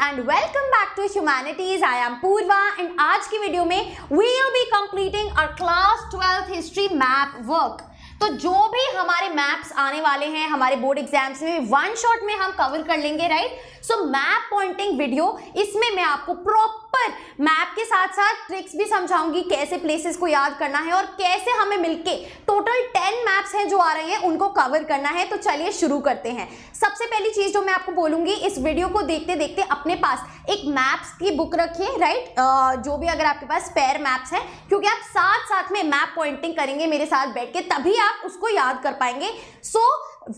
and welcome back to Humanities. I am Purva and आज की video में we will be completing our class 12th history map work. तो जो भी हमारे मैप्स आने वाले हैं हमारे बोर्ड एग्जाम्स में वन शॉट में हम कवर कर लेंगे, right. So map pointing video, इसमें मैं आपको प्रॉपर मैप के साथ साथ ट्रिक्स भी समझाऊंगी कैसे प्लेसेस को याद करना है और कैसे हमें मिलके टोटल 10 मैप्स हैं जो आ रहे हैं उनको कवर करना है. तो चलिए शुरू करते हैं. सबसे पहली चीज जो मैं आपको बोलूंगी, इस वीडियो को देखते देखते अपने पास एक मैप्स की बुक रखिए, राइट. जो भी अगर आपके पास स्पेयर मैप्स हैं, क्योंकि आप साथ साथ में मैप पॉइंटिंग करेंगे मेरे साथ बैठ के, तभी आप उसको याद कर पाएंगे. सो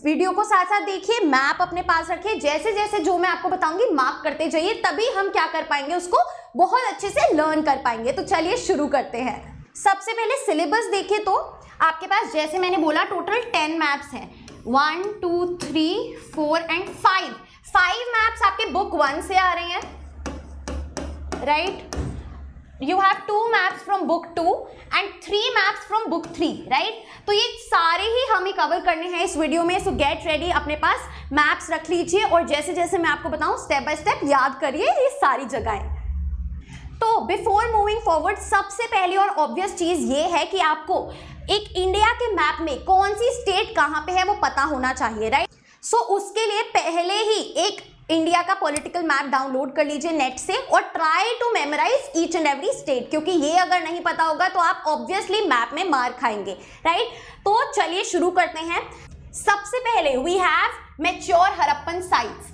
वीडियो को साथ साथ देखिए, मैप अपने पास रखिए, जैसे जैसे जो मैं आपको बताऊंगी मार्क करते जाइए, तभी हम क्या कर पाएंगे, उसको बहुत अच्छे से लर्न कर पाएंगे. तो चलिए शुरू करते हैं. सबसे पहले सिलेबस देखिए तो आपके पास जैसे मैंने बोला टोटल 10 मैप्स हैं. 1 2 3 4 एंड 5 मैप्स आपके बुक 1 से आ रहे हैं, right. You have 2 maps from book 2 and 3 maps from book 3, right? तो ये सारे ही हमें कवर करने हैं इस वीडियो में. सो गेट रेडी, अपने पास मैप्स रख लीजिए और जैसे जैसे मैं आपको बताऊं स्टेप बाय स्टेप याद करिए ये सारी जगहें. तो बिफोर मूविंग फॉरवर्ड, सबसे पहली और ऑब्वियस चीज ये है कि आपको एक इंडिया के मैप में कौन सी स्टेट कहाँ पे है वो पता होना चाहिए, राइट. सो उसके लिए पहले ही एक इंडिया का पॉलिटिकल मैप डाउनलोड कर लीजिए नेट से और try to memorise each and every state, क्योंकि ये अगर नहीं पता होगा तो आप ऑब्वियसली मैप में मार खाएंगे, राइट. तो चलिए शुरू करते हैं. सबसे पहले we have mature Harappan sites.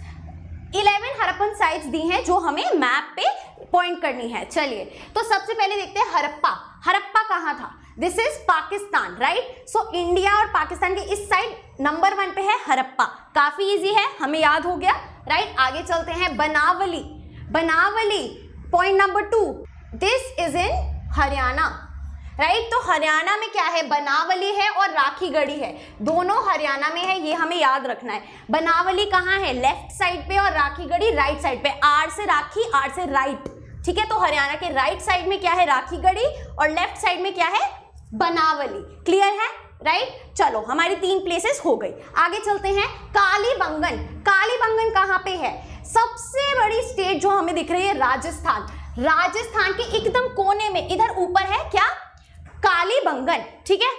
11 Harappan sites दी हैं जो हमें मैप पे पॉइंट करनी है. चलिए तो सबसे पहले देखते हैं हड़प्पा कहाँ था. This is Pakistan, right. So India और पाकिस्तान के इस साइड नंबर 1 पे है हड़प्पा. काफी इजी है, हमें याद हो गया, राइट. आगे चलते हैं. Banawali point number 2. This is in Haryana, right. तो हरियाणा में क्या है, बनावली है और राखीगढ़ी है, दोनों हरियाणा में है, ये हमें याद रखना है. बनावली कहाँ है, लेफ्ट साइड पे, और राखीगढ़ी राइट साइड पे. आर से राखी, आर से राइट, ठीक है. तो हरियाणा के राइट साइड में क्या है, राखीगढ़ी, और लेफ्ट साइड में क्या है, बनावली. क्लियर है, राइट. चलो हमारी 3 प्लेसेस हो गई. आगे चलते हैं. कालीबंगन कहाँ पे है, सबसे बड़ी स्टेट जो हमें दिख रही है राजस्थान के एकदम कोने में इधर ऊपर है क्या, कालीबंगन, ठीक है,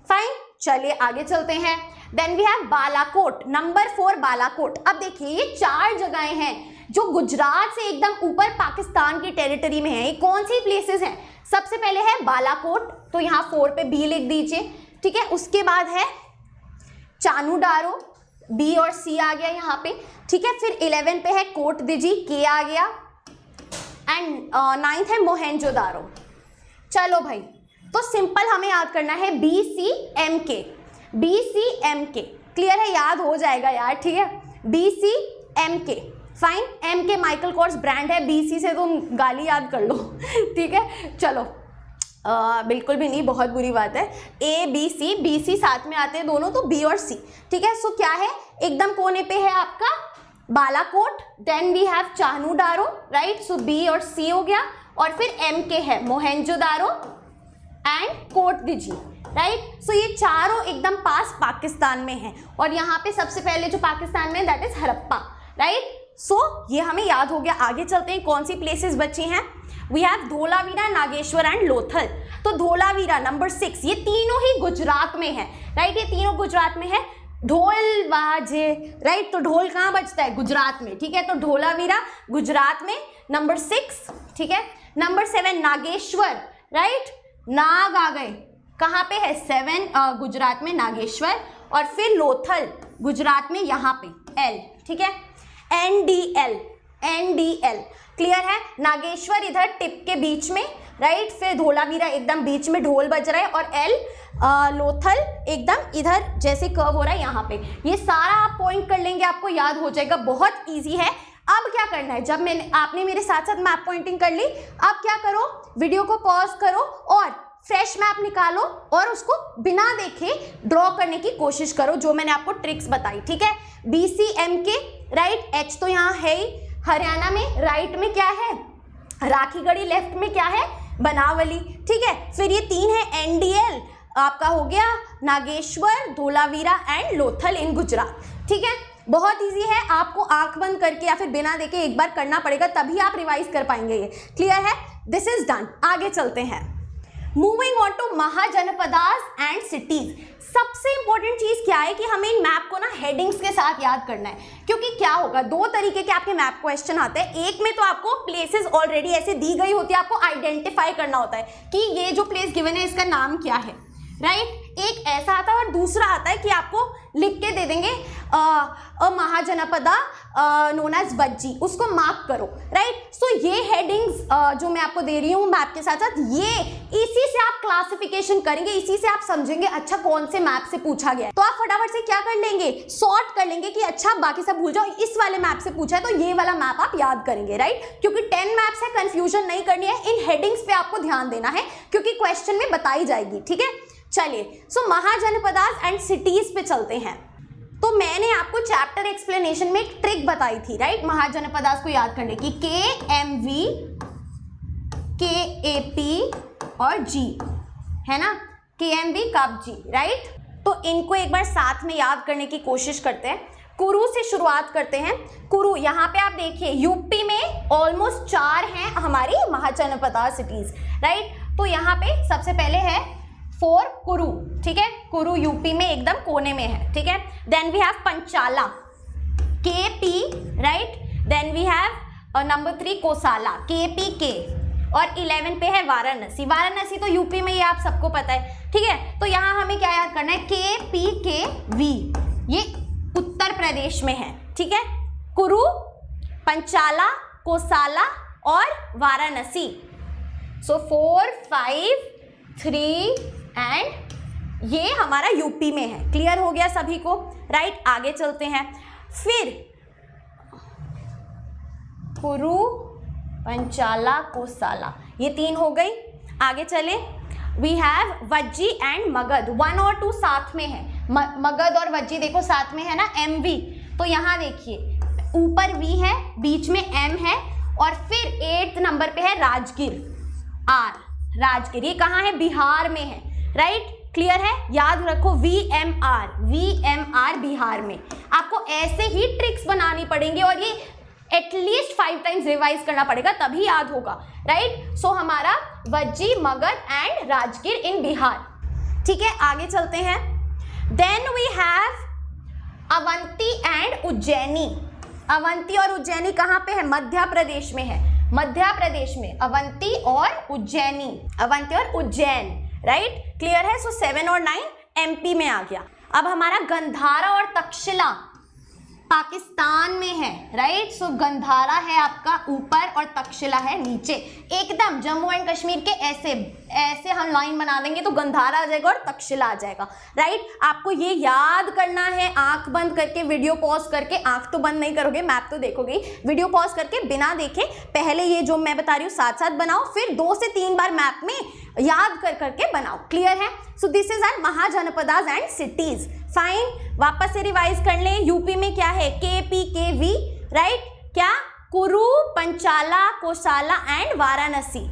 फाइन. चलिए आगे चलते हैं. Then we have Balakot, number 4 Balakot. अब देखिए ये 4 जगहें हैं जो गुजरात से एकदम ऊपर पाकिस्तान की टेरिटरी में है. ये कौन सी प्लेसेस हैं, सबसे पहले है बालाकोट, तो यहाँ 4 पे बी लिख दीजिए, ठीक है. उसके बाद है चानूडारो, बी और सी आ गया यहाँ पे, ठीक है. फिर 11 पे है कोट दिजी, के आ गया, एंड 9th है मोहेंजोदारो. चलो भाई, तो सिंपल हमें याद करना है BCMK. क्लियर है, याद हो जाएगा यार, ठीक है. BCMK, fine. MK Michael Kors brand है, BC से तुम गाली याद कर लो, ठीक है. चलो बिल्कुल भी नहीं, बहुत बुरी बात है. ABC, BC साथ में आते हैं दोनों, तो B और C, ठीक है. सो क्या है, एकदम कोने पे है आपका Balakot. Then we have Chanhudaro, right. So B और C हो गया, और फिर MK है Mohenjodaro and Kot Diji, right. So ये चारों एकदम पास पाकिस्तान में है, और यहाँ पे सबसे पहले जो पाकिस्तान में that is Harappa, right. So ये हमें याद हो गया. आगे चलते हैं, कौन सी प्लेसेस बची हैं. We have Dholavira, Nageshwar and Lothal. तो धोलावीरा नंबर 6, ये तीनों ही गुजरात में है, राइट. ये तीनों गुजरात में है. ढोल बाजे, राइट. तो ढोल कहाँ बजता है, गुजरात में, ठीक है. तो धोलावीरा गुजरात में, नंबर 6, ठीक है. Number 7 Nageshwar, right. नाग आ गए, कहाँ पे है, 7 गुजरात में नागेश्वर, और फिर लोथल गुजरात में यहाँ पे L, ठीक है. NDL, क्लियर है. नागेश्वर इधर टिप के बीच में, राइट. फिर धोलावीरा एकदम बीच में ढोल बज रहा है, और L लोथल एकदम इधर जैसे कर्व हो रहा है यहाँ पे. ये सारा आप पॉइंट कर लेंगे, आपको याद हो जाएगा, बहुत इजी है. अब क्या करना है, जब आपने मेरे साथ साथ मैप पॉइंटिंग कर ली, अब क्या करो, वीडियो को पॉज करो और फ्रेश मैप निकालो और उसको बिना देखे ड्रॉ करने की कोशिश करो, जो मैंने आपको ट्रिक्स बताई, ठीक है. BCMK, right. H तो यहाँ है ही. हरियाणा में राइट में क्या है, राखीगढ़ी, लेफ्ट में क्या है, बनावली, ठीक है. फिर ये 3 है NDL, आपका हो गया नागेश्वर, धोलावीरा एंड लोथल इन गुजरात, ठीक है. बहुत इजी है, आपको आंख बंद करके या फिर बिना देखे एक बार करना पड़ेगा, तभी आप रिवाइज कर पाएंगे। ये क्लियर है? This is done. आगे चलते हैं। Moving on to Mahajanapadas and cities. सबसे इंपॉर्टेंट चीज क्या है कि हमें इन मैप को ना हेडिंग्स के साथ याद करना है, क्योंकि क्या होगा, दो तरीके के आपके मैप क्वेश्चन आते हैं। एक में तो आपको प्लेसेस ऑलरेडी ऐसे दी गई होती है, आपको आइडेंटिफाई करना होता है कि ये जो प्लेस गिवन है इसका नाम क्या है, राइट। एक ऐसा आता है और दूसरा आता है कि आपको लिख के दे देंगे महाजनपदा नोन एज वज्जी, उसको मार्क करो, राइट। सो ये हेडिंग्स जो मैं आपको दे रही हूँ मैप के साथ साथ, ये इसी से आप क्लासिफिकेशन करेंगे, इसी से आप समझेंगे अच्छा कौन से मैप से पूछा गया है। तो आप फटाफट से क्या कर लेंगे, सॉर्ट कर लेंगे कि अच्छा बाकी सब भूल जाओ, इस वाले मैप से पूछा है तो ये वाला मैप आप याद करेंगे, राइट। क्योंकि 10 मैप्स है, कंफ्यूजन नहीं करनी है, इन हेडिंग्स पे आपको ध्यान देना है क्योंकि क्वेश्चन में बताई जाएगी, ठीक है। चलिए, सो महाजनपदास एंड सिटीज पे चलते हैं। तो मैंने आपको चैप्टर एक्सप्लेनेशन में एक ट्रिक बताई थी, राइट, महाजनपदास को याद करने की, KMV, KAP और G, है ना, KMV कब G, राइट। तो इनको एक बार साथ में याद करने की कोशिश करते हैं। कुरु से शुरुआत करते हैं। कुरु, यहाँ पे आप देखिए यूपी में ऑलमोस्ट 4 हैं हमारी महाजनपदास सिटीज, राइट। तो यहाँ पे सबसे पहले है 4 कुरु, ठीक है, कुरु यूपी में एकदम कोने में है, ठीक है। Then we have Panchala, KP, right. Then we have number 3 Kosala, KPK, और 11 पे है वाराणसी। वाराणसी तो यूपी में, ये आप सबको पता है, ठीक है। तो यहाँ हमें क्या याद करना है, KPKV, ये उत्तर प्रदेश में है, ठीक है। कुरु, पंचाला, कोसाला और वाराणसी। सो 4, 5, 3 एंड ये हमारा यूपी में है। क्लियर हो गया सभी को, राइट। आगे चलते हैं। फिर कुरु, पंचाला, कोसाला, ये 3 हो गई। आगे चले, we have Vajji and Magadh. 1 और 2 साथ में है, मगध और वज्जी देखो साथ में है ना, MV। तो यहाँ देखिए ऊपर V है, बीच में M है, और फिर 8th नंबर पे है राजगीर, R, राजगीर। ये कहाँ है, बिहार में है, राइट। क्लियर है, याद रखो VMR बिहार में। आपको ऐसे ही ट्रिक्स बनानी पड़ेंगी और ये एटलीस्ट 5 टाइम्स रिवाइज करना पड़ेगा तभी याद होगा, राइट। सो हमारा वज्जी, मगध एंड राजगीर इन बिहार, ठीक है। आगे चलते हैं। Then we have Avanti and Ujjaini. Avanti और उज्जैनी कहाँ पे है, मध्य प्रदेश में है, मध्य प्रदेश में अवंती और उज्जैनी, अवंती और उज्जैन, राइट। क्लियर है। सो 7 और 9 MP में आ गया। अब हमारा गंधारा और तक्षशिला पाकिस्तान में है, राइट। सो गंधारा है आपका ऊपर और तक्षशिला है नीचे, एकदम जम्मू एंड कश्मीर के ऐसे हम लाइन बना देंगे तो गंधारा आ जाएगा और तक्षशिला आ जाएगा, राइट। आपको ये याद करना है, आंख बंद करके, वीडियो पॉज करके, आंख तो बंद नहीं करोगे, मैप तो देखोगे, वीडियो पॉज करके बिना देखे पहले ये जो मैं बता रही हूँ साथ साथ बनाओ, फिर 2 से 3 बार मैप में याद कर करके बनाओ। क्लियर है। So this is our Mahajanapadas and cities. Fine, वापस से रिवाइज कर लें। यूपी में क्या है, KPKV, राइट। क्या, कुरु, पंचाला, कोसाला एंड वाराणसी।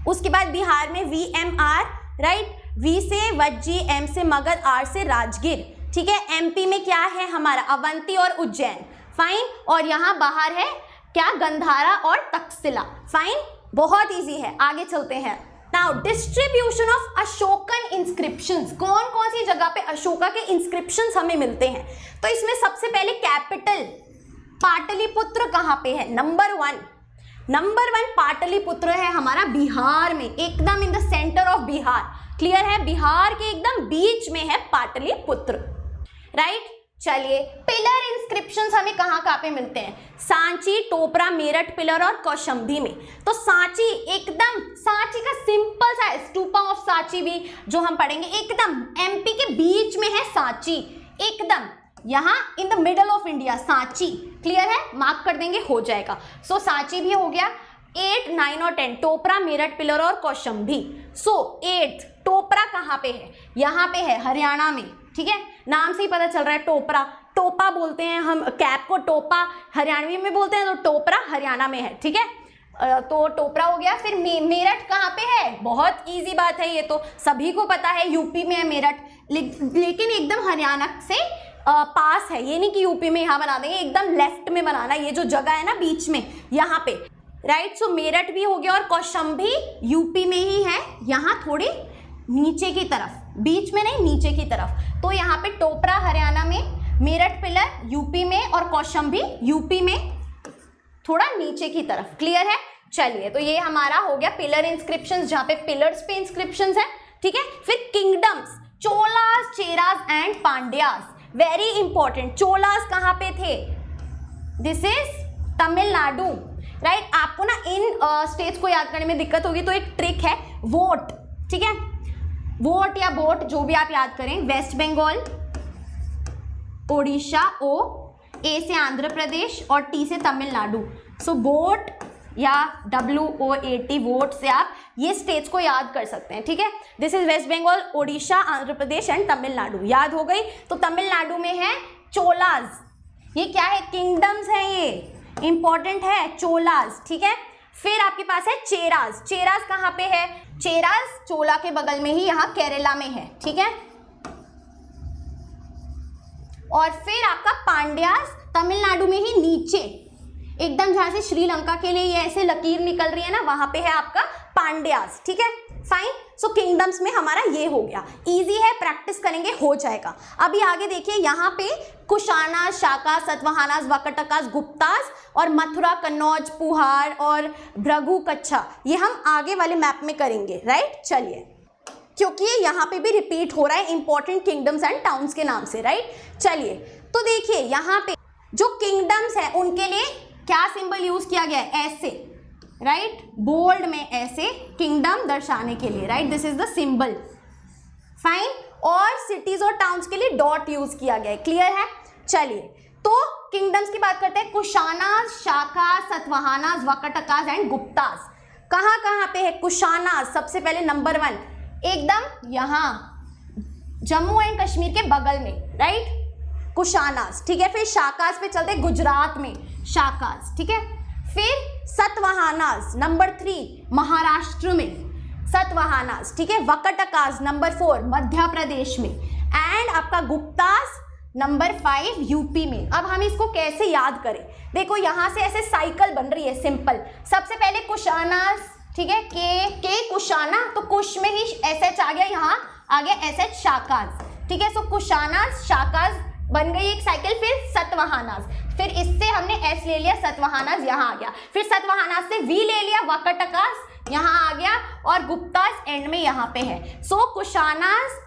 उसके बाद बिहार में VMR, राइट, V से वज्जी, M से मगध, R से राजगीर, ठीक है। MP में क्या है हमारा, अवंती और उज्जैन, फाइन। और यहाँ बाहर है क्या, गंधारा और तक्षशिला, फाइन। बहुत इजी है। आगे चलते हैं। Now distribution of Ashokan inscriptions. कौन कौन सी जगह पे अशोका के इंस्क्रिप्शंस हमें मिलते हैं। तो इसमें सबसे पहले कैपिटल पाटलिपुत्र कहाँ पे है, नंबर 1 पाटलिपुत्र है हमारा बिहार में, एकदम in the centre of Bihar. Clear है, बिहार के एकदम बीच में है पाटलिपुत्र, राइट। चलिए, पिलर इंस्क्रिप्शंस हमें कहाँ पे मिलते हैं, सांची, टोपरा, मेरठ पिलर और कौशाम्बी में। तो सांची, एकदम सांची का सिंपल सा स्तूपा ऑफ सांची भी जो हम पढ़ेंगे, एकदम MP के बीच में है सांची, एकदम यहाँ in the middle of India Sanchi. Clear है, मार्क कर देंगे, हो जाएगा। सो सांची भी हो गया। 8, 9 और 10 टोपरा, मेरठ पिलर और कौशाम्बी। सो 8 टोपरा कहाँ पे है, यहाँ पे है हरियाणा में, ठीक है। नाम से ही पता चल रहा है, टोपरा, टोपा बोलते हैं हम कैप को, टोपा हरियाणवी में बोलते हैं, तो टोपरा हरियाणा में है, ठीक है। तो टोपरा हो गया। फिर मेरठ कहाँ पे है, बहुत इजी बात है, ये तो सभी को पता है, यूपी में है मेरठ, लेकिन एकदम हरियाणा से पास है, ये नहीं कि यूपी में यहाँ बना देंगे, एकदम लेफ्ट में बनाना, ये जो जगह है ना बीच में यहाँ पे, राइट। सो मेरठ भी हो गया और कौशाम्बी यूपी में ही है, यहाँ थोड़ी नीचे की तरफ, बीच में नहीं नीचे की तरफ। तो यहाँ पे टोपरा हरियाणा में, मेरठ पिलर यूपी में और कौशाम्बी यूपी में थोड़ा नीचे की तरफ। क्लियर है? चलिए, तो ये हमारा हो गया पिलर इंस्क्रिप्शंस, जहाँ पे पिलर्स पे इंस्क्रिप्शंस है, ठीक है। फिर kingdoms, Cholas, Cheras and Pandyas, very important. Cholas कहाँ पे थे? This is Tamil Nadu, right. आपको ना इन स्टेट्स को याद करने में दिक्कत होगी, तो एक ट्रिक है, वोट, ठीक है, वोट या वोट जो भी आप याद करें। वेस्ट बंगाल, ओडिशा ओ, ए से आंध्र प्रदेश और टी से तमिलनाडु। सो वोट या WOAT, वोट से आप ये स्टेट्स को याद कर सकते हैं, ठीक है। This is West Bengal, Odisha, Andhra Pradesh and Tamil Nadu. याद हो गई? तो तमिलनाडु में है चोलास, ये क्या है? किंगडम्स है, ये इंपॉर्टेंट है, चोलास, ठीक है। फिर आपके पास है चेरास, चेरास कहाँ पे है? चेरास चोला के बगल में ही यहाँ केरला में है, ठीक है। और फिर आपका पांड्यास तमिलनाडु में ही नीचे, एकदम जहां से श्रीलंका के लिए ये ऐसे लकीर निकल रही है ना, वहां पे है आपका पांड्यास, ठीक है। फाइन। सो किंगडम्स में हमारा ये हो गया, इजी है, प्रैक्टिस करेंगे हो जाएगा। अभी आगे देखिए, यहाँ पे कुशानास, शाकास, सतवाहनास, वकटकास, गुप्तास और मथुरा, कन्नौज, पुहार और भृगु कच्छा, ये हम आगे वाले मैप में करेंगे, राइट। चलिए, क्योंकि ये यहाँ पे भी रिपीट हो रहा है इंपॉर्टेंट किंगडम्स एंड टाउन्स के नाम से, राइट। चलिए, तो देखिए यहाँ पे जो किंगडम्स हैं उनके लिए क्या सिंबल यूज किया गया है? ऐसे, राइट, बोल्ड में ऐसे किंगडम दर्शाने के लिए, right, this is the symbol. Fine. और सिटीज और टाउन्स के लिए डॉट यूज किया गया है। क्लियर है? चलिए, तो किंगडम्स की बात करते हैं। कुशानास, शाकास, सतवाहनास, वकटकास एंड गुप्तास कहाँ कहाँ पे है? कुशानास सबसे पहले नंबर 1, एकदम यहाँ जम्मू एंड कश्मीर के बगल में, राइट, कुशानास, ठीक है। फिर शाकास पे चलते, गुजरात में शाकास, ठीक है। फिर सतवाहनास नंबर 3 महाराष्ट्र में सतवाहनास, ठीक है। वकटकास नंबर 4 मध्य प्रदेश में एंड आपका गुप्तास नंबर 5 यूपी में। अब हम इसको कैसे याद करें? देखो यहाँ से ऐसे साइकिल बन रही है, सिंपल। सबसे पहले कुशानास, ठीक है, के कुशाना, तो कुश में ही SH आ गया, यहाँ आ गया SH शाकास, ठीक है। सो कुशानास, शाकास बन गई एक साइकिल। फिर सतवाहनास, फिर इससे हमने S ले लिया, सतवाहनास यहाँ आ गया। फिर सतवाहनास से V ले लिया, वकटकास यहाँ आ गया और गुप्तास एंड में यहाँ पे है। सो कुशानास,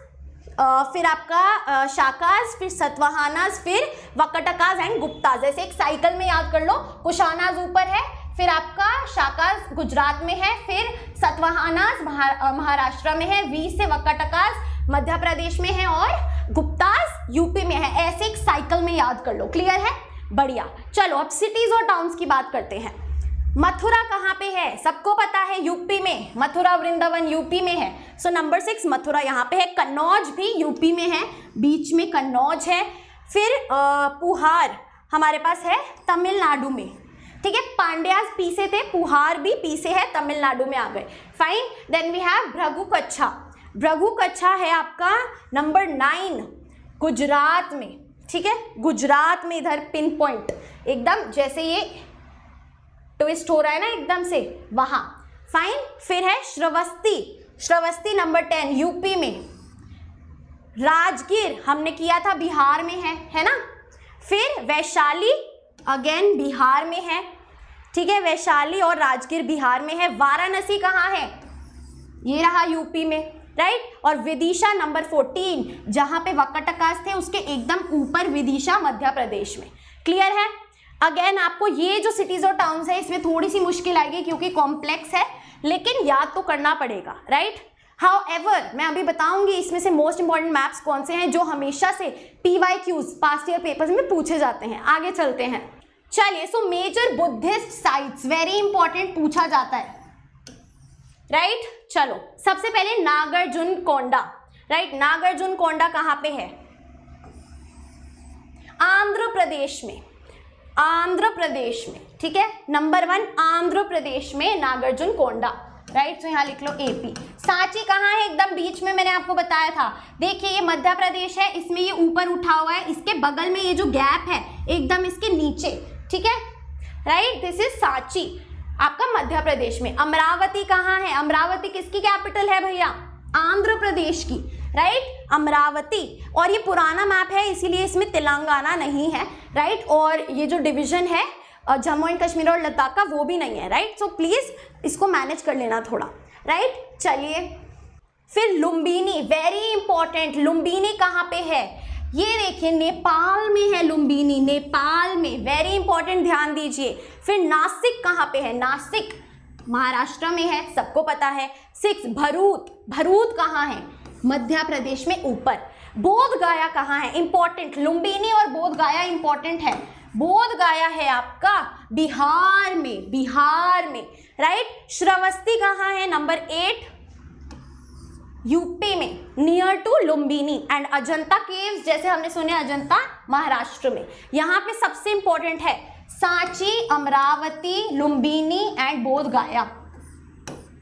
फिर आपका शाकास, फिर सतवाहनास, फिर वकटकास एंड गुप्तास, जैसे एक साइकिल में याद कर लो। कुशानास ऊपर है, फिर आपका शाकास गुजरात में है, फिर सतवाहनास महाराष्ट्र में है, V से वकटकास मध्य प्रदेश में है और गुप्तास यूपी में है। ऐसे एक साइकिल में याद कर लो। क्लियर है? बढ़िया। चलो, अब सिटीज और टाउन्स की बात करते हैं। मथुरा कहाँ पे है? सबको पता है, यूपी में। मथुरा वृंदावन यूपी में है। सो नंबर 6 मथुरा यहाँ पे है। कन्नौज भी यूपी में है, बीच में कन्नौज है। फिर पुहार हमारे पास है तमिलनाडु में, ठीक है। पांड्यास पी से थे, पुहार भी पी से है, तमिलनाडु में आ गए। Fine. Then we have Bhrigu Kachchha. Bhrigu कच्छा है आपका नंबर 9 गुजरात में, ठीक है। गुजरात में इधर पिन पॉइंट, एकदम जैसे ये ट्विस्ट हो रहा है ना एकदम से, वहां। फाइन। फिर है श्रावस्ती, श्रावस्ती नंबर 10 यूपी में। राजगीर हमने किया था, बिहार में है ना। फिर वैशाली अगेन बिहार में है, ठीक है। वैशाली और राजगीर बिहार में है। वाराणसी कहाँ है? ये रहा यूपी में, राइट। और विदिशा नंबर 14 जहां पे वकटकास थे उसके एकदम ऊपर विदिशा मध्य प्रदेश में। क्लियर है? अगेन आपको ये जो सिटीज और टाउन्स है इसमें थोड़ी सी मुश्किल आएगी क्योंकि कॉम्प्लेक्स है, लेकिन याद तो करना पड़ेगा, राइट। हाउएवर मैं अभी बताऊंगी इसमें से मोस्ट इंपॉर्टेंट मैप्स कौन से हैं जो हमेशा से PYQs पास्ट ईयर पेपर्स में पूछे जाते हैं। आगे चलते हैं। चलिए, so major Buddhist sites very important पूछा जाता है, राइट। चलो, सबसे पहले नागार्जुन कोंडा, राइट। नागार्जुन कोंडा कहाँ पे है? आंध्र प्रदेश में, आंध्र प्रदेश में, ठीक है। नंबर 1 आंध्र प्रदेश में नागार्जुन कोंडा, राइट। तो यहाँ लिख लो AP। सांची कहाँ है? एकदम बीच में, मैंने आपको बताया था। देखिए ये मध्य प्रदेश है, इसमें ये ऊपर उठा हुआ है, इसके बगल में ये जो गैप है एकदम इसके नीचे, ठीक है, राइट, दिस इज सांची आपका मध्य प्रदेश में। अमरावती कहाँ है? अमरावती किसकी कैपिटल है भैया? आंध्र प्रदेश की, राइट, अमरावती। और ये पुराना मैप है इसीलिए इसमें तेलंगाना नहीं है, राइट, और ये जो डिवीजन है जम्मू एंड कश्मीर और लद्दाख का वो भी नहीं है, राइट। सो प्लीज इसको मैनेज कर लेना थोड़ा, राइट। चलिए फिर लुम्बिनी, वेरी इंपॉर्टेंट। लुम्बिनी कहाँ पे है? ये देखिए नेपाल में है लुम्बिनी, नेपाल में, वेरी इंपॉर्टेंट, ध्यान दीजिए। फिर नासिक कहाँ पे है? नासिक महाराष्ट्र में है, सबको पता है। 6 भरूच, भरूच कहाँ है? मध्य प्रदेश में ऊपर। बोध गया कहाँ है? इंपॉर्टेंट, लुम्बिनी और बोध गया इंपॉर्टेंट है। बोध गया है आपका बिहार में, बिहार में, राइट। श्रावस्ती कहाँ है? नंबर 8 यूपी में, near to Lumbini. And Ajanta caves, जैसे हमने सुने अजंता महाराष्ट्र में। यहाँ पे सबसे इंपॉर्टेंट है सांची, अमरावती, लुम्बिनी एंड बोध गया,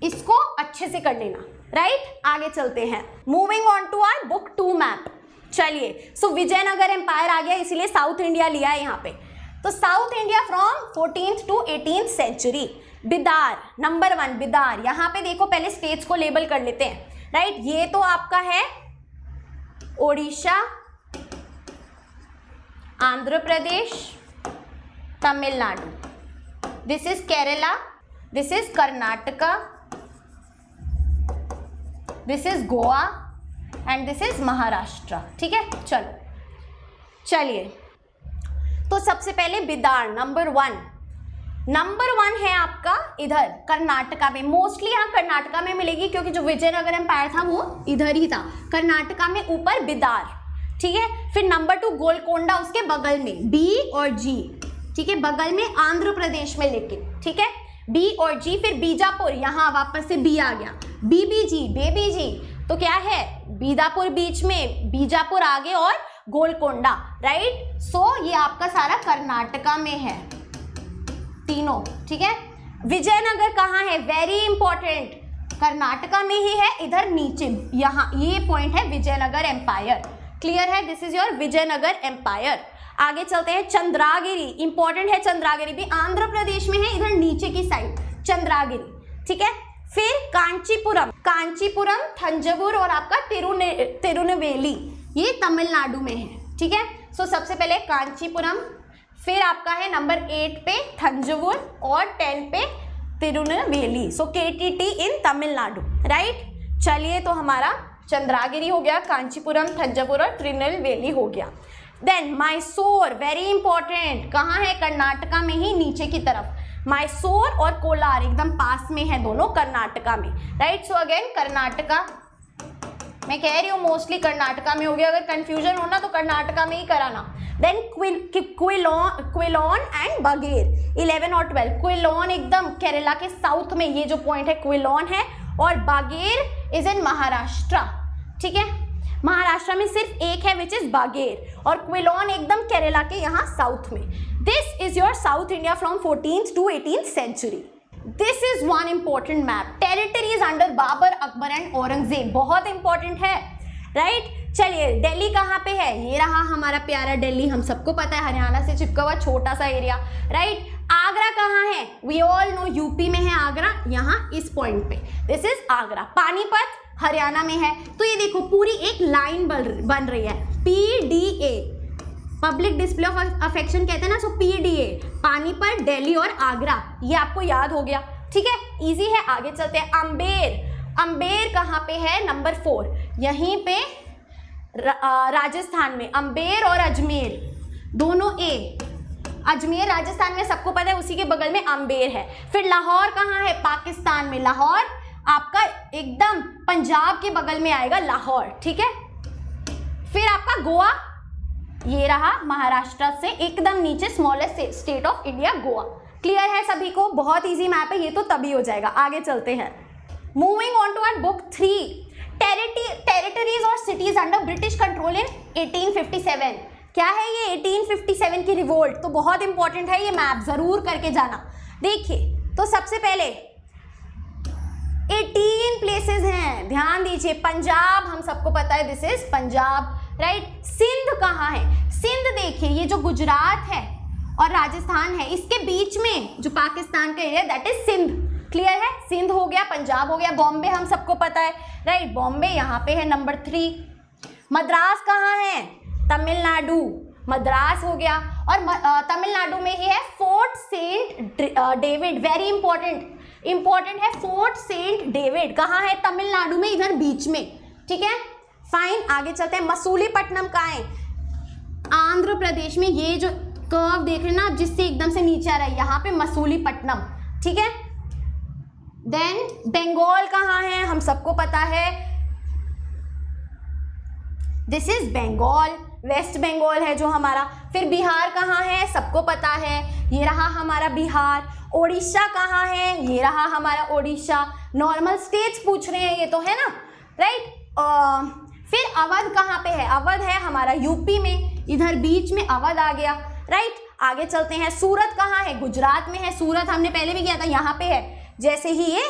इसको अच्छे से कर लेना, राइट। आगे चलते हैं, moving on to our book 2 map. चलिए, सो विजयनगर एम्पायर आ गया, इसीलिए साउथ इंडिया लिया है यहाँ पे। तो south India from 14th to 18th century. Bidar number 1, Bidar. यहाँ पे देखो पहले स्टेट्स को लेबल कर लेते हैं, राइट। ये तो आपका है Odisha, Andhra Pradesh, Tamil Nadu, this is Kerala, this is Karnataka, this is Goa and this is Maharashtra, ठीक है। चलो चलिए, तो सबसे पहले बिदार नंबर 1, नंबर 1 है आपका इधर कर्नाटका में। मोस्टली यहाँ कर्नाटका में मिलेगी क्योंकि जो विजयनगर एम्पायर था वो इधर ही था, कर्नाटका में ऊपर बिदार, ठीक है। फिर नंबर 2 गोलकोंडा, उसके बगल में बी और जी, ठीक है, बगल में आंध्र प्रदेश में, लेकिन ठीक है, बी और जी। फिर बीजापुर, यहाँ वापस से बी आ गया, बीबीजी, बेबी जी, तो क्या है बीजापुर बीच में, बीजापुर आगे और गोलकोंडा, राइट। सो ये आपका सारा कर्नाटका में है तीनों, ठीक है। विजयनगर कहाँ है? वेरी इंपॉर्टेंट, कर्नाटका में ही है, इधर नीचे, यहाँ ये पॉइंट है विजयनगर एम्पायर, क्लियर है। This is your Vijayanagar empire. आगे चलते हैं, चंद्रागिरी इंपॉर्टेंट है, चंद्रागिरी भी आंध्र प्रदेश में है, इधर नीचे की साइड चंद्रागिरी, ठीक है। फिर कांचीपुरम, कांचीपुरम, थंजावुर और आपका तिरुनेलवेली, ये तमिलनाडु में है, ठीक है। सो सबसे पहले कांचीपुरम, फिर आपका है नंबर 8 पे थंजावुर और 10 पे तिरुनेलवेली, सो KTT इन तमिलनाडु, राइट। चलिए, तो हमारा चंद्रागिरी हो गया, कांचीपुरम, थंजावुर और तिरुनेलवेली हो गया। देन मैसूर, वेरी इंपॉर्टेंट, कहाँ है? कर्नाटका में ही, नीचे की तरफ। मैसूर और कोलार एकदम पास में है दोनों, कर्नाटका में, राइट। सो अगेन कर्नाटका, मैं कह रही हूँ मोस्टली कर्नाटका में हो गया, अगर कंफ्यूजन होना तो कर्नाटका में ही कराना। देन क्विलोन एंड बागेर 11 और 12। क्विलोन एकदम केरला के साउथ में, ये जो पॉइंट है क्विलोन है, और बागेर इज इन महाराष्ट्र, ठीक है। महाराष्ट्र में सिर्फ एक है विच इज बागेर, और क्विलोन एकदम केरला के यहाँ साउथ में। This is your south India from 14th to 18th century. This is one important map, territories under Babur, Akbar and Aurangzeb, बहुत इंपॉर्टेंट है, राइट। चलिए, दिल्ली कहाँ पे है? ये रहा हमारा प्यारा दिल्ली, हम सबको पता है, हरियाणा से चिपका हुआ छोटा सा एरिया, राइट। आगरा कहाँ है? वी ऑल नो यूपी में है आगरा, यहाँ इस पॉइंट पे, दिस इज आगरा। पानीपत हरियाणा में है। तो ये देखो पूरी एक लाइन बन रही है, PDA, public display of affection कहते हैं ना, सो PDA, पानीपत, दिल्ली और आगरा, ये आपको याद हो गया, ठीक है, इजी है। आगे चलते हैं, अंबेर, अंबेर कहाँ पे है? नंबर 4, यहीं पे राजस्थान में, अंबेर और अजमेर दोनों ए, अजमेर राजस्थान में सबको पता है, उसी के बगल में अंबेर है। फिर लाहौर कहाँ है? पाकिस्तान में, लाहौर आपका एकदम पंजाब के बगल में आएगा लाहौर, ठीक है। फिर आपका गोवा, ये रहा महाराष्ट्र से एकदम नीचे, smallest state of India Goa, clear है सभी को? बहुत इजी मैप है ये, तो तभी हो जाएगा। आगे चलते हैं, moving on to our book 3, territories और cities under British control in 1857। क्या है ये 1857 की रिवोल्ट? तो बहुत इंपॉर्टेंट है ये मैप, जरूर करके जाना। देखिए, तो सबसे पहले 18 प्लेसेस हैं, ध्यान दीजिए। पंजाब हम सबको पता है, this is Punjab, right. Sindh कहाँ है? सिंध देखिए, ये जो गुजरात है और राजस्थान है, इसके बीच में जो पाकिस्तान का area, that is Sindh. Clear है? सिंध हो गया, पंजाब हो गया, बॉम्बे हम सबको पता है, राइट। बॉम्बे यहाँ पे है नंबर 3। मद्रास कहाँ है? तमिलनाडु, मद्रास हो गया। और तमिलनाडु में ही है fort saint David, very important है फोर्ट सेंट डेविड। कहाँ है? तमिलनाडु में, इधर बीच में, ठीक है। फाइन, आगे चलते हैं। मसूलीपट्टनम कहाँ है? आंध्र प्रदेश में। ये जो कर्व देख रहे हैं ना, जिससे एकदम से नीचे आ रहा है, यहाँ पे मसूलीपट्टनम, ठीक है। देन बंगाल कहाँ है? हम सबको पता है, this is Bengal, west Bengal है जो हमारा। फिर बिहार कहाँ है? सबको पता है, ये रहा हमारा बिहार। ओडिशा कहाँ है? ये रहा हमारा ओडिशा। नॉर्मल स्टेट्स पूछ रहे हैं ये तो, है ना, राइट। फिर अवध कहाँ पे है? अवध है हमारा यूपी में, इधर बीच में अवध आ गया, राइट। आगे चलते हैं। सूरत कहाँ है? गुजरात में है। सूरत हमने पहले भी किया था, यहाँ पे है, जैसे ही ये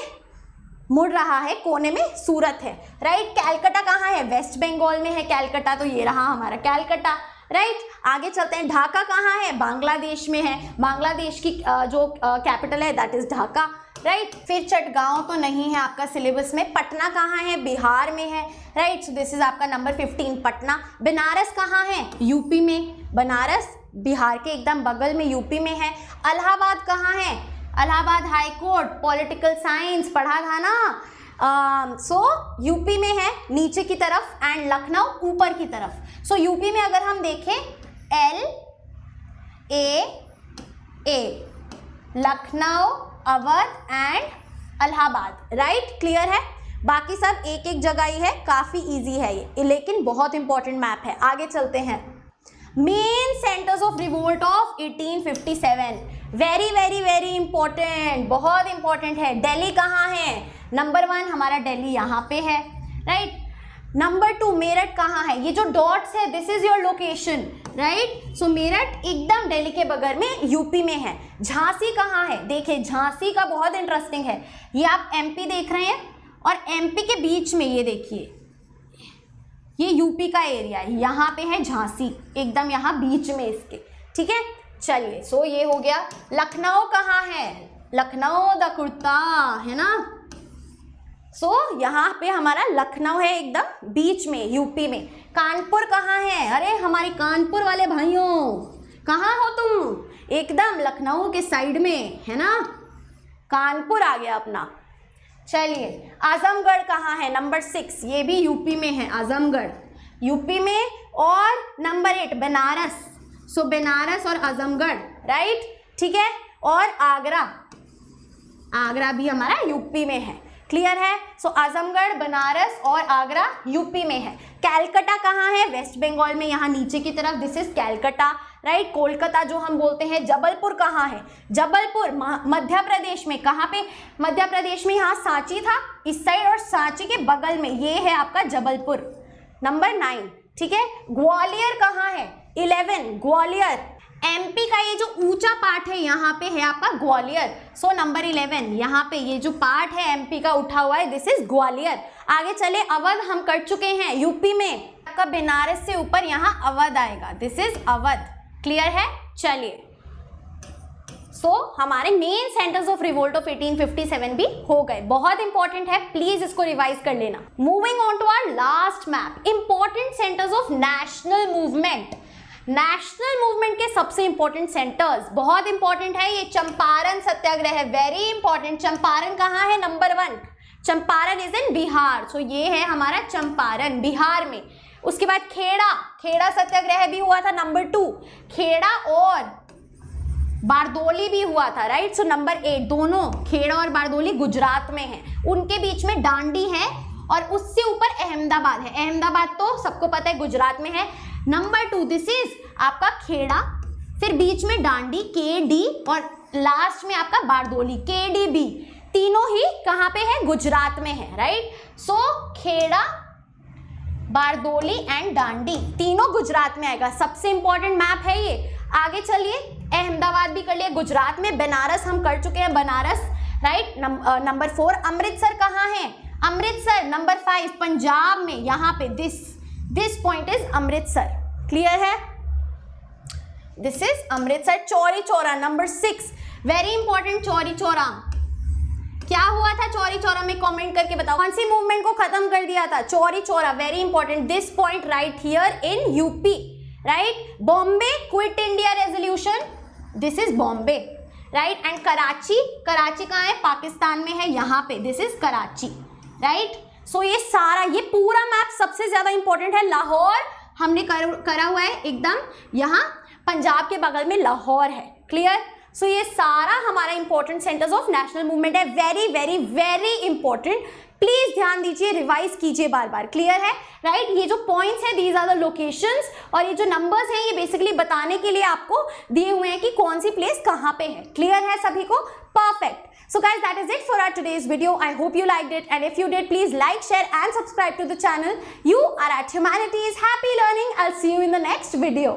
मुड़ रहा है कोने में सूरत है, राइट। कैलकाटा कहाँ है? वेस्ट बंगाल में है कैलकाटा, तो ये रहा हमारा कैलकाटा, राइट। आगे चलते हैं। ढाका कहाँ है? बांग्लादेश में है। बांग्लादेश की जो कैपिटल है, दैट इज ढाका, राइट। फिर चटगांव तो नहीं है आपका सिलेबस में। पटना कहाँ है? बिहार में है, राइट। सो दिस इज आपका नंबर 15, पटना। बनारस कहाँ है? यूपी में। बनारस बिहार के एकदम बगल में, यूपी में है। इलाहाबाद कहाँ है? Allahabad high court, political science पढ़ा था ना। सो यूपी में है, नीचे की तरफ, एंड लखनऊ ऊपर की तरफ। सो यूपी में अगर हम देखें, LAA, Lucknow, Awadh and Allahabad, right. Clear है? बाकी सब एक एक जगह ही है, काफ़ी इजी है ये, लेकिन बहुत इंपॉर्टेंट मैप है। आगे चलते हैं। Main centres of revolt of 1857, very very very important, बहुत इंपॉर्टेंट है। दिल्ली कहाँ है? नंबर 1 हमारा दिल्ली यहाँ पे है, राइट। नंबर 2 मेरठ कहाँ है? ये जो डॉट्स है, this is your location, right. So Meerut एकदम दिल्ली के बगल में, यूपी में है। झांसी कहाँ है? देखिए, झांसी का बहुत इंटरेस्टिंग है। ये आप MP देख रहे हैं, और MP के बीच में ये देखिए, ये यूपी का एरिया है, यहाँ पे है झांसी, एकदम यहाँ बीच में इसके, ठीक है। चलिए, सो ये हो गया। लखनऊ कहाँ है? लखनऊ द कुर्ता, है ना। सो यहाँ पे हमारा लखनऊ है, एकदम बीच में, यूपी में। कानपुर कहाँ है? अरे हमारे कानपुर वाले भाइयों, कहाँ हो तुम? एकदम लखनऊ के साइड में, है ना, कानपुर आ गया अपना। चलिए, आजमगढ़ कहाँ है? नंबर 6, ये भी यूपी में है, आजमगढ़ यूपी में। और नंबर 8 बनारस, सो बनारस और आजमगढ़, राइट, ठीक है। और आगरा, आगरा भी हमारा यूपी में है, क्लियर है। सो आजमगढ़, बनारस और आगरा यूपी में है। कैलकाटा कहाँ है? वेस्ट बंगाल में, यहाँ नीचे की तरफ, this is Calcutta, right. Kolkata जो हम बोलते हैं। जबलपुर कहाँ है? जबलपुर मध्य प्रदेश में। कहाँ पे? मध्य प्रदेश में, यहाँ सांची था इस साइड, और सांची के बगल में ये है आपका जबलपुर, नंबर 9, ठीक है। ग्वालियर कहाँ है? 11, ग्वालियर। MP का ये जो ऊंचा पार्ट है, यहाँ पे है आपका ग्वालियर, सो नंबर 11, यहाँ पे ये जो पार्ट है MP का उठा हुआ है, दिस इज ग्वालियर। आगे चले, अवध हम कर चुके हैं, यूपी में। आपका बनारस से ऊपर यहाँ अवध आएगा, दिस इज अवध, क्लियर है। चलिए, सो हमारे main centres of revolt of 1857 भी हो गए, बहुत इंपॉर्टेंट है, प्लीज इसको रिवाइज कर लेना। Moving on to our last map, important centres of national movement. National movement के सबसे इंपॉर्टेंट सेंटर्स, बहुत इंपॉर्टेंट है ये। चंपारण सत्याग्रह है, वेरी इंपॉर्टेंट। चंपारण कहाँ है? Number 1, Champaran is in Bihar, so ये है हमारा चंपारण, बिहार में। उसके बाद खेड़ा, खेड़ा सत्याग्रह भी हुआ था, नंबर 2। खेड़ा और बारदोली भी हुआ था, राइट। सो नंबर 8, दोनों खेड़ा और बारदोली गुजरात में है। उनके बीच में दांडी है, और उससे ऊपर अहमदाबाद है। अहमदाबाद तो सबको पता है गुजरात में है। नंबर 2, दिस इज आपका खेड़ा, फिर बीच में दांडी KD, और लास्ट में आपका बारदोली KDB। तीनों ही कहाँ पे है? गुजरात में है, right. So Kheda, Bardoli and Dandi तीनों गुजरात में आएगा, सबसे इंपॉर्टेंट मैप है ये। आगे चलिए, अहमदाबाद भी कर लिया, गुजरात में। बनारस हम कर चुके हैं, बनारस राइट। नंबर 4 अमृतसर कहाँ है? अमृतसर। नंबर 5 पंजाब में, यहाँ पे this point is Amritsar. Clear है? This is Amritsar. Chauri Chaura number 6, very important. Chauri Chaura क्या हुआ था? चौरी चौरा में कमेंट करके बताओ कौन सी मूवमेंट को खत्म कर दिया था? Chauri Chaura, very important. This point right here in UP, right. Bombay quit India resolution, this is Bombay, right. And Karachi, Karachi कहाँ है? पाकिस्तान में है, यहाँ पे this is Karachi, right. So ये सारा, ये पूरा मैप सबसे ज्यादा इंपॉर्टेंट है। लाहौर हमने करा हुआ है एकदम, यहाँ पंजाब के बगल में लाहौर है। क्लियर? सो ये सारा हमारा important centres of national movement है। Very very very important, please ध्यान दीजिए, रिवाइज कीजिए बार बार। क्लियर है? राइट। ये जो पॉइंट्स हैं, दीज आर द लोकेशंस, और ये जो नंबर्स हैं ये बेसिकली बताने के लिए आपको दिए हुए हैं कि कौन सी प्लेस कहाँ पे है। क्लियर है सभी को? Perfect. So guys, that is it for our today's video. I hope you liked it, and if you did, please like, share and subscribe to the channel. You are at Humanities. Happy learning. I'll see you in the next video.